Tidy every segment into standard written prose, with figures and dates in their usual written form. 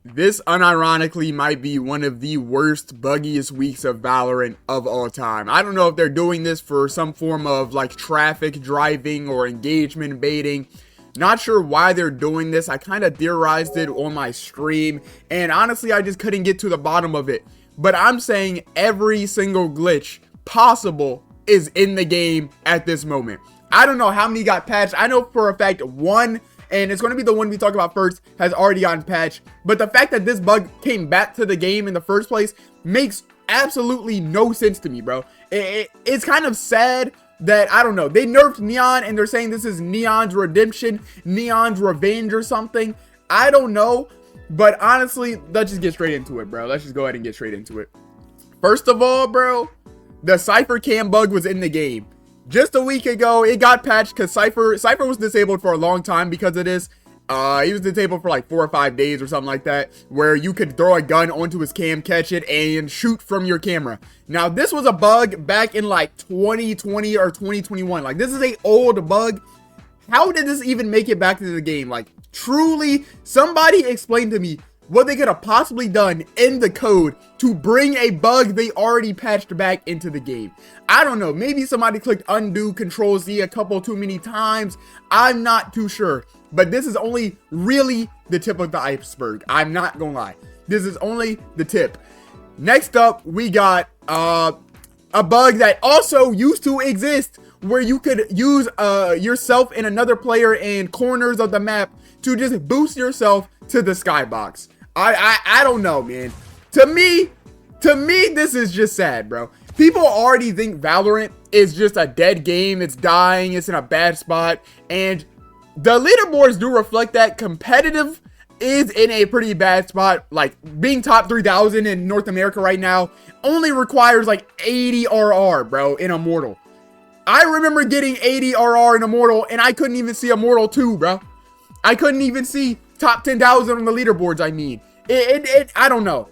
This unironically might be one of the worst, buggiest weeks of Valorant of all time. I don't know if they're doing this for some form of like traffic driving or engagement baiting. Not sure why they're doing this. I kind of theorized it on my stream, and honestly, I just couldn't get to the bottom of it. But I'm saying every single glitch possible is in the game at this moment. I don't know how many got patched. I know for a fact one, and it's going to be the one we talk about first, has already gotten patched. But the fact that this bug came back to the game in the first place makes absolutely no sense to me, bro. It's kind of sad that, I don't know, they nerfed Neon and they're saying this is Neon's redemption, Neon's revenge or something. I don't know, but honestly, let's just get straight into it, bro. Let's just go ahead and get straight into it. First of all, bro, the Cypher cam bug was in the game. Just a week ago, it got patched because Cypher was disabled for a long time because of this. He was disabled for like 4 or 5 days or something like that, where you could throw a gun onto his cam, catch it, and shoot from your camera. Now, this was a bug back in like 2020 or 2021. Like, this is a old bug. How did this even make it back to the game? Like, truly, somebody explain to me what they could have possibly done in the code to bring a bug they already patched back into the game. I don't know, maybe somebody clicked undo Control Z a couple too many times. I'm not too sure, but this is only really the tip of the iceberg. I'm not gonna lie, this is only the tip. Next up, we got a bug that also used to exist, where you could use yourself and another player in corners of the map to just boost yourself to the skybox. I don't know, man. To me, this is just sad, bro. People already think Valorant is just a dead game. It's dying. It's in a bad spot. And the leaderboards do reflect that. Competitive is in a pretty bad spot. Like, being top 3,000 in North America right now only requires like 80 RR, bro, in Immortal. I remember getting 80 RR in Immortal, and I couldn't even see Immortal 2, bro. I couldn't even see top 10,000 on the leaderboards. I mean, I don't know.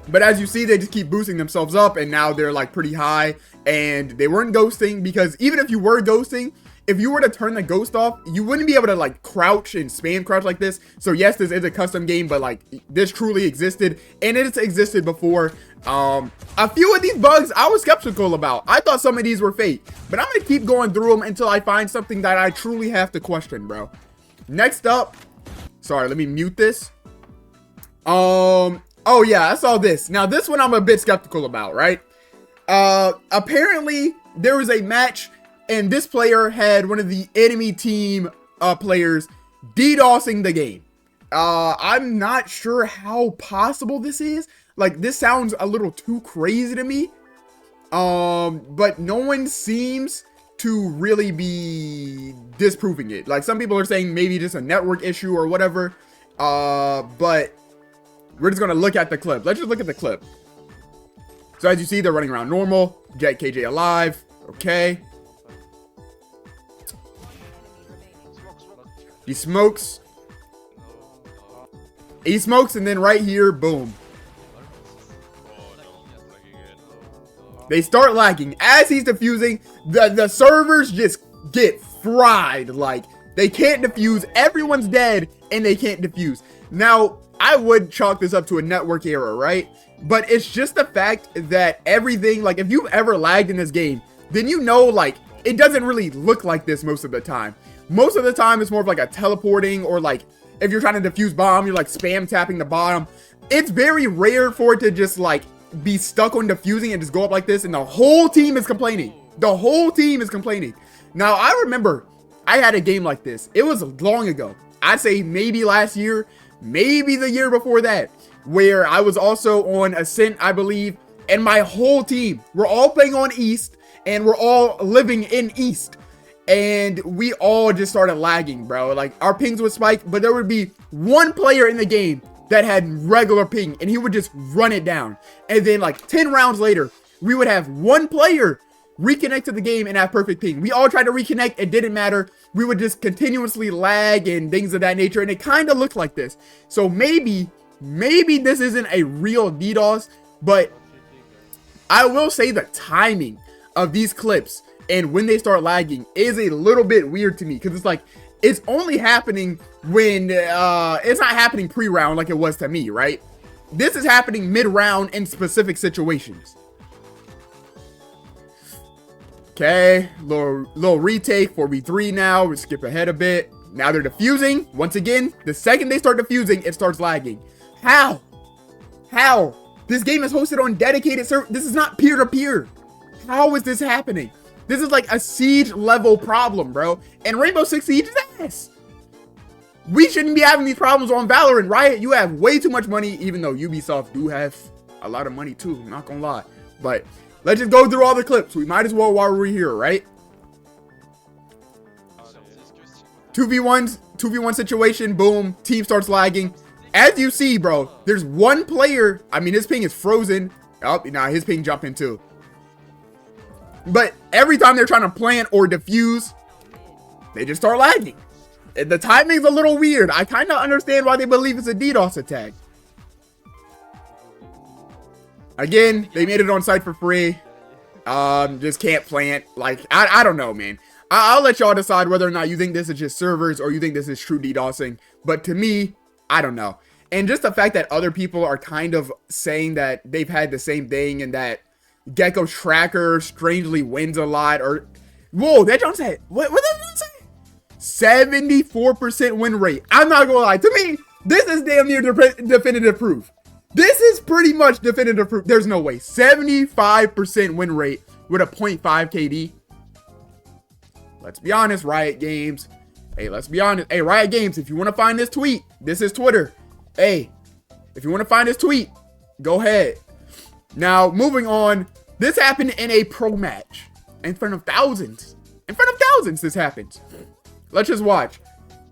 But as you see, they just keep boosting themselves up, and now they're like pretty high. And they weren't ghosting, because even if you were ghosting, if you were to turn the ghost off, you wouldn't be able to like crouch and spam crouch like this. So yes, this is a custom game, but like this truly existed, and it's existed before. A few of these bugs I was skeptical about. I thought some of these were fake, but I'm gonna keep going through them until I find something that I truly have to question, bro. Next up, sorry, let me mute this. Oh yeah, I saw this. Now this one I'm a bit skeptical about, right? Apparently there was a match, and this player had one of the enemy team players DDoSing the game. I'm not sure how possible this is. Like, this sounds a little too crazy to me. But no one seems to really be disproving it. Like, some people are saying maybe just a network issue or whatever. But we're just gonna look at the clip. Let's just look at the clip. So as you see, they're running around normal. Jet KJ alive. Okay. He smokes. He smokes, and then right here, boom. They start lagging. As he's defusing, the servers just get fried. Like, they can't defuse. Everyone's dead, and they can't defuse. Now, I would chalk this up to a network error, right? But it's just the fact that everything, like, if you've ever lagged in this game, then you know, like, it doesn't really look like this most of the time. Most of the time, it's more of like a teleporting, or like, if you're trying to defuse bomb, you're like spam tapping the bottom. It's very rare for it to just like be stuck on defusing and just go up like this, and the whole team is complaining. The whole team is complaining. Now, I remember I had a game like this. It was long ago. I'd say maybe last year, maybe the year before that, where I was also on Ascent, I believe, and my whole team, we're all playing on East, and we're all living in East. And we all just started lagging, bro. Like, our pings would spike, but there would be one player in the game that had regular ping, and he would just run it down. And then like 10 rounds later, we would have one player reconnect to the game and have perfect ping. We all tried to reconnect. It didn't matter. We would just continuously lag and things of that nature. And it kind of looked like this. So maybe this isn't a real DDoS, but I will say the timing of these clips and when they start lagging is a little bit weird to me, because it's like It's only happening when it's not happening pre-round like it was to me, right? This is happening mid-round in specific situations. Okay, little retake, 4v3 now. We skip ahead a bit. Now they're defusing. Once again, the second they start defusing, it starts lagging. How? How? This game is hosted on dedicated server. This is not peer-to-peer. How is this happening? This is like a siege level problem, bro. And Rainbow Six Siege is ass. We shouldn't be having these problems on Valorant, Riot. You have way too much money, even though Ubisoft do have a lot of money too. I'm not gonna lie. But let's just go through all the clips. We might as well while we're here, right? 2v1 situation, boom, team starts lagging. As you see, bro, there's one player. I mean, his ping is frozen. Oh, nah, his ping jumping too. But every time they're trying to plant or defuse, they just start lagging. The timing's a little weird. I kind of understand why they believe it's a DDoS attack. Again, they made it on site for free. Just can't plant. Like, I don't know, man. I'll let y'all decide whether or not you think this is just servers or you think this is true DDoSing. But to me, I don't know. And just the fact that other people are kind of saying that they've had the same thing and that Gecko's tracker strangely wins a lot, or whoa, that John said, what did that say? 74% win rate. I'm not gonna lie, to me, this is damn near definitive proof. This is pretty much definitive proof. There's no way. 75% win rate with a 0.5 KD. Let's be honest, Riot Games. Hey, let's be honest. Hey, Riot Games, if you want to find this tweet, this is Twitter. Hey, if you want to find this tweet, go ahead. Now, moving on. This happened in a pro match. In front of thousands. In front of thousands, this happens. Let's just watch.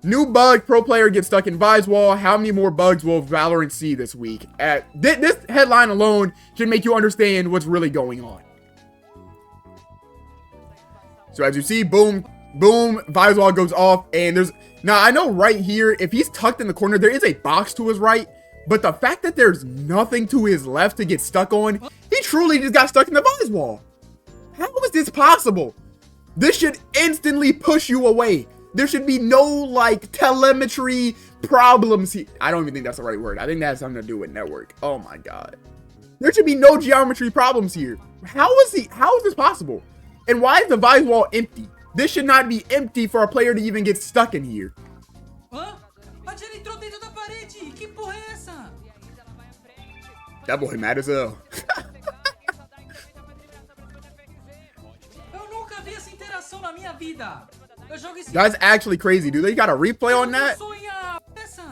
New bug, pro player gets stuck in Vise wall. How many more bugs will Valorant see this week? This headline alone should make you understand what's really going on. So as you see, boom, boom, Vise wall goes off. And there's, now I know right here, if he's tucked in the corner, there is a box to his right. But the fact that there's nothing to his left to get stuck on, he truly just got stuck in the Vise wall. How is this possible? This should instantly push you away. There should be no, like, telemetry problems here. I don't even think that's the right word. I think that has something to do with network. Oh my God. There should be no geometry problems here. How is this possible? And why is the Vise wall empty? This should not be empty for a player to even get stuck in here. That boy mad as hell. That's actually crazy, dude. They got a replay on that?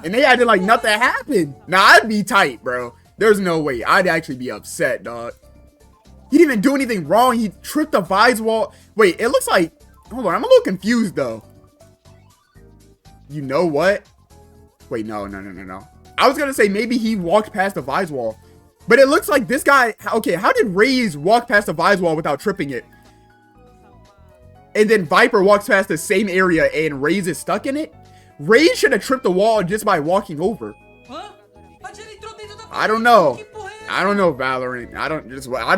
And they acted like nothing happened. Nah, I'd be tight, bro. There's no way. I'd actually be upset, dog. He didn't even do anything wrong. He tripped the Vise wall. Wait, it looks like... Hold on, I'm a little confused, though. You know what? Wait, no. I was going to say maybe he walked past the Vise wall. But it looks like this guy... Okay, how did Raze walk past the Vise wall without tripping it? And then Viper walks past the same area and Raze is stuck in it? Raze should have tripped the wall just by walking over. I don't know. I don't know, Valorant. I don't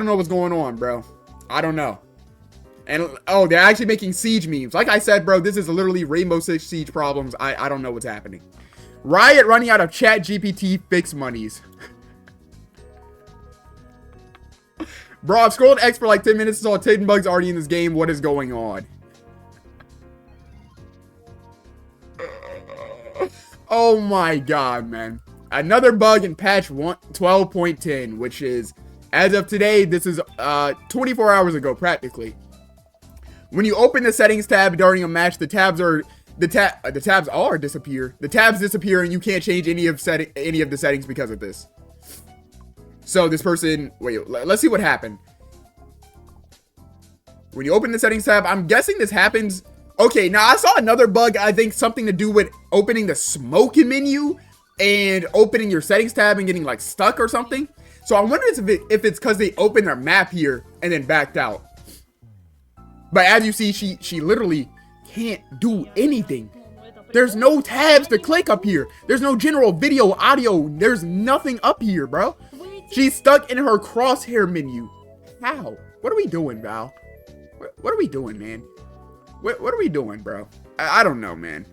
know what's going on, bro. I don't know. And, oh, they're actually making Siege memes. Like I said, bro, this is literally Rainbow Six Siege problems. I don't know what's happening. Riot running out of ChatGPT fix monies. Bro, I've scrolled X for like 10 minutes, saw 10 bugs already in this game. What is going on? Oh my God, man. Another bug in patch 12.10, which is, as of today, this is 24 hours ago, practically. When you open the settings tab during a match, the tabs disappear and you can't change any of the settings because of this. So this person, wait, let's see what happened. When you open the settings tab, I'm guessing this happens. Okay, now I saw another bug, I think something to do with opening the smoke menu and opening your settings tab and getting like stuck or something. So I wonder if it's because they opened their map here and then backed out. But as you see, she literally can't do anything. There's no tabs to click up here. There's no general video, audio. There's nothing up here, bro. She's stuck in her crosshair menu. How? What are we doing, Val? What are we doing, man? What are we doing, bro? I don't know, man.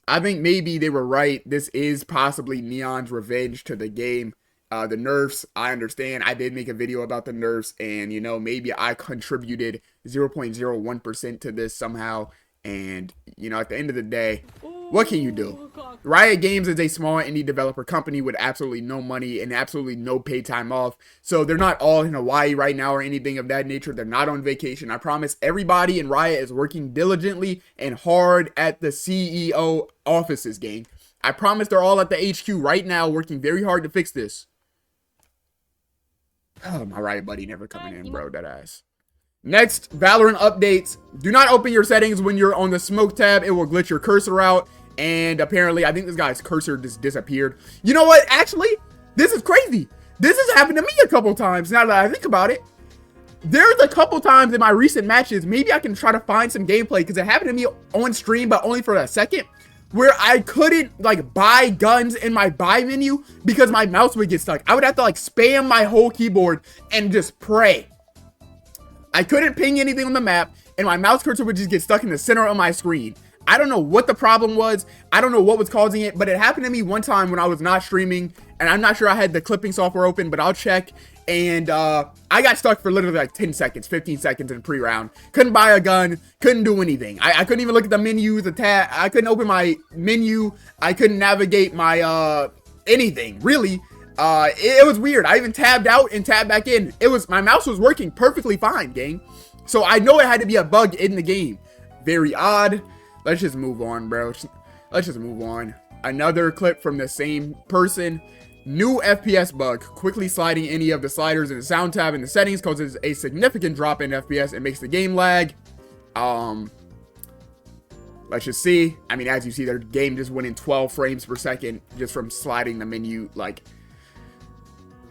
I think maybe they were right. This is possibly Neon's revenge to the game. The nerfs, I understand. I did make a video about the nerfs, and you know, maybe I contributed 0.01% to this somehow. And you know, at the end of the day, what can you do? Riot Games is a small indie developer company with absolutely no money and absolutely no paid time off. So they're not all in Hawaii right now or anything of that nature. They're not on vacation. I promise everybody in Riot is working diligently and hard at the CEO offices, gang. I promise they're all at the HQ right now working very hard to fix this. Oh, my Riot buddy never coming in, bro. That ass. Next, Valorant updates. Do not open your settings when you're on the smoke tab. It will glitch your cursor out. And apparently, I think this guy's cursor just disappeared. You know what? Actually, this is crazy. This has happened to me a couple times now that I think about it. There's a couple times in my recent matches, maybe I can try to find some gameplay because it happened to me on stream, but only for a second, where I couldn't like buy guns in my buy menu because my mouse would get stuck. I would have to like spam my whole keyboard and just pray. I couldn't ping anything on the map, and my mouse cursor would just get stuck in the center of my screen. I don't know what the problem was. I don't know what was causing it, but it happened to me one time when I was not streaming, and I'm not sure I had the clipping software open, but I'll check. And I got stuck for literally like 10 seconds, 15 seconds in pre-round. Couldn't buy a gun, couldn't do anything. I couldn't even look at the menus, the tab. I couldn't open my menu. I couldn't navigate my anything, really. It was weird. I even tabbed out and tabbed back in. My mouse was working perfectly fine, gang. So I know it had to be a bug in the game. Very odd. Let's just move on, bro. Let's just move on. Another clip from the same person. New FPS bug. Quickly sliding any of the sliders in the sound tab in the settings causes a significant drop in FPS and makes the game lag. Let's just see. I mean, as you see, their game just went in 12 frames per second just from sliding the menu, like...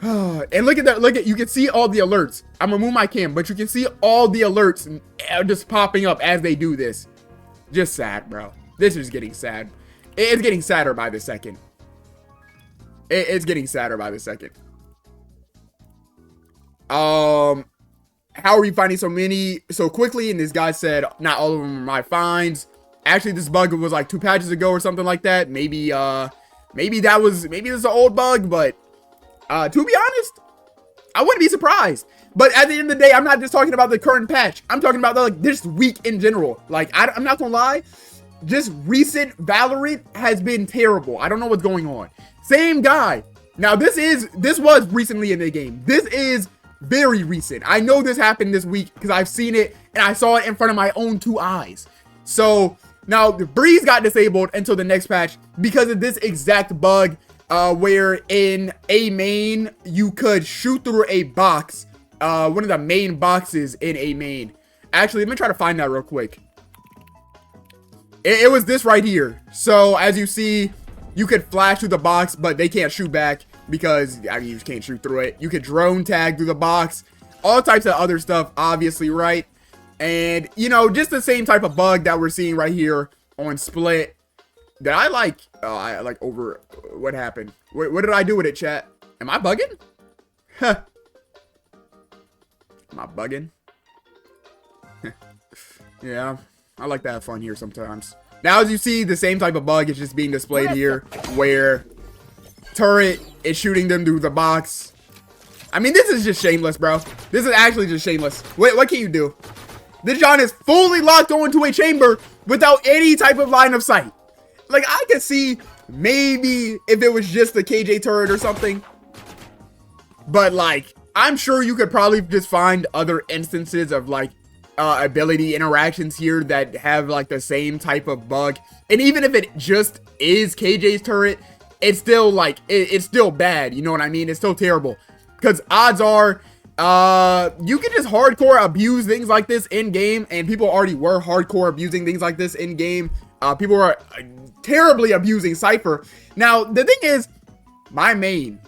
And look at that. You can see all the alerts. I'm gonna move my cam, but you can see all the alerts just popping up as they do this. Just sad, bro. This is getting sad. It's getting sadder by the second. It's getting sadder by the second. How are you finding so many so quickly? And this guy said, not all of them are my finds. Actually, this bug was like 2 patches ago or something like that. Maybe this is an old bug, but to be honest, I wouldn't be surprised. But at the end of the day, I'm not just talking about the current patch. I'm talking about like this week in general. Like, I'm not gonna lie, just recent Valorant has been terrible. I don't know what's going on. Same guy. Now this was recently in the game. This is very recent. I know this happened this week because I've seen it and I saw it in front of my own 2 eyes. So now the breeze got disabled until the next patch because of this exact bug. Where in a main you could shoot through a box, one of the main boxes in a main. Actually, let me try to find that real quick. It was this right here. So as you see, you could flash through the box, but they can't shoot back because I mean, you just can't shoot through it. You could drone tag through the box, all types of other stuff, obviously, right? And you know, just the same type of bug that we're seeing right here on Split. Did I like, I like over, what happened? What did I do with it, chat? Am I bugging? Huh. Am I bugging? Yeah, I like to have fun here sometimes. Now, as you see, the same type of bug is just being displayed here, where turret is shooting them through the box. I mean, this is just shameless, bro. This is actually just shameless. Wait, what can you do? This John is fully locked onto a chamber without any type of line of sight. Like, I could see maybe if it was just the KJ turret or something. But, like, I'm sure you could probably just find other instances of, like, ability interactions here that have, like, the same type of bug. And even if it just is KJ's turret, it's still, like, it's still bad. You know what I mean? It's still terrible. Because odds are, you can just hardcore abuse things like this in-game. And people already were hardcore abusing things like this in-game. People are terribly abusing Cypher. Now, the thing is, my main,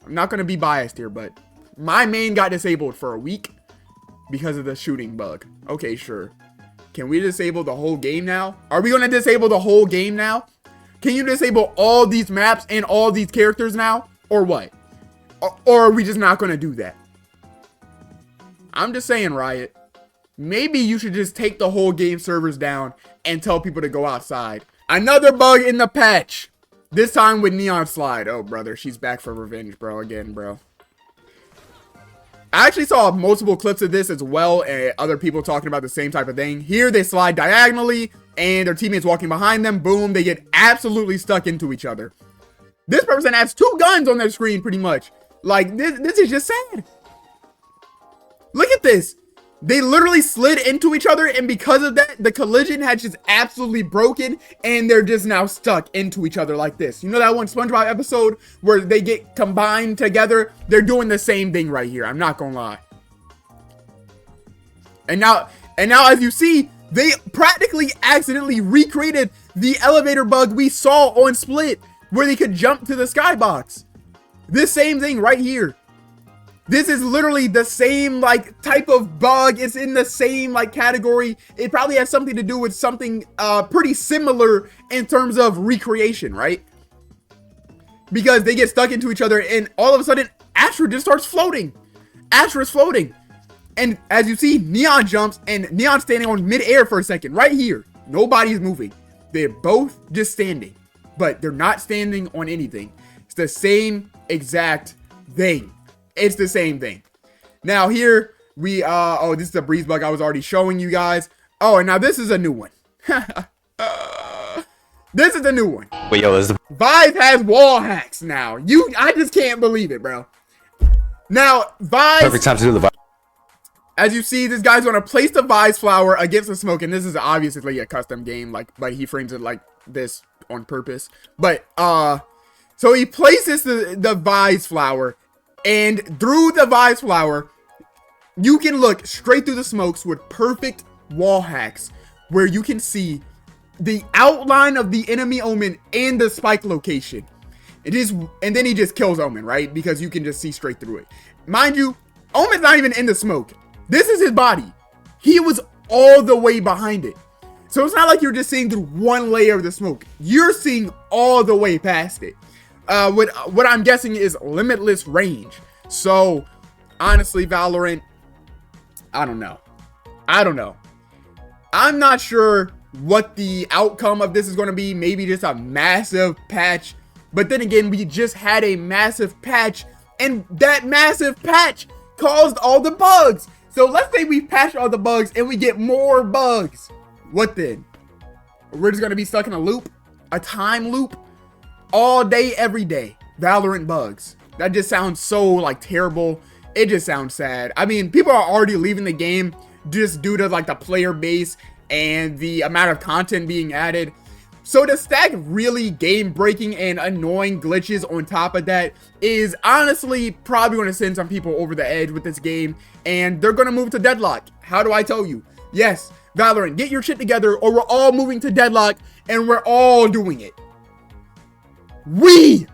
I'm not going to be biased here, but my main got disabled for a week because of the shooting bug. Okay, sure. Can we disable the whole game now? Are we going to disable the whole game now? Can you disable all these maps and all these characters now? Or what? Or are we just not going to do that? I'm just saying, Riot. Maybe you should just take the whole game servers down and tell people to go outside. Another bug in the patch. This time with Neon Slide. Oh, brother. She's back for revenge, bro. Again, bro. I actually saw multiple clips of this as well, and other people talking about the same type of thing. Here, they slide diagonally, and their teammates walking behind them. Boom, they get absolutely stuck into each other. This person has 2 guns on their screen, pretty much. Like, this is just sad. Look at this. They literally slid into each other, and because of that, the collision had just absolutely broken, and they're just now stuck into each other like this. You know that one SpongeBob episode where they get combined together? They're doing the same thing right here. I'm not gonna lie. And now as you see, they practically accidentally recreated the elevator bug we saw on Split, where they could jump to the skybox. This same thing right here. This is literally the same like type of bug. It's in the same like category. It probably has something to do with something pretty similar in terms of recreation, right? Because they get stuck into each other, and all of a sudden Astra just starts floating. Astra's floating. And as you see, Neon jumps, and Neon's standing on mid-air for a second right here. Nobody's moving. They're both just standing, but they're not standing on anything. It's the same exact thing. It's the same thing. Now here we oh, this is a breeze bug I was already showing you guys. Oh, and now this is a new one. This is a new one. Wait, yo, this is Vive has wall hacks now. I just can't believe it, bro. Now Vive, perfect time to do the Vive. as you see, this guy's gonna place the Vice flower against the smoke, and this is obviously a custom game, like, but he frames it like this on purpose. But so he places the Vice flower. And through the Vice flower, you can look straight through the smokes with perfect wall hacks where you can see the outline of the enemy Omen and the spike location. And then he just kills Omen, right? Because you can just see straight through it. Mind you, Omen's not even in the smoke. This is his body. He was all the way behind it. So it's not like you're just seeing through one layer of the smoke. You're seeing all the way past it. What I'm guessing is limitless range. So honestly, Valorant, I don't know. I'm not sure what the outcome of this is going to be. Maybe just a massive patch. But then again, we just had a massive patch, and that massive patch caused all the bugs. So let's say we patch all the bugs and we get more bugs. What then? We're just going to be stuck in a loop, a time loop. All day, every day. Valorant bugs. That just sounds so like terrible. It just sounds sad. I mean, people are already leaving the game just due to like the player base and the amount of content being added. So to stack really game breaking and annoying glitches on top of that is honestly probably going to send some people over the edge with this game, and they're going to move to deadlock. How do I tell you? Yes, Valorant, get your shit together, or we're all moving to deadlock, and we're all doing it. We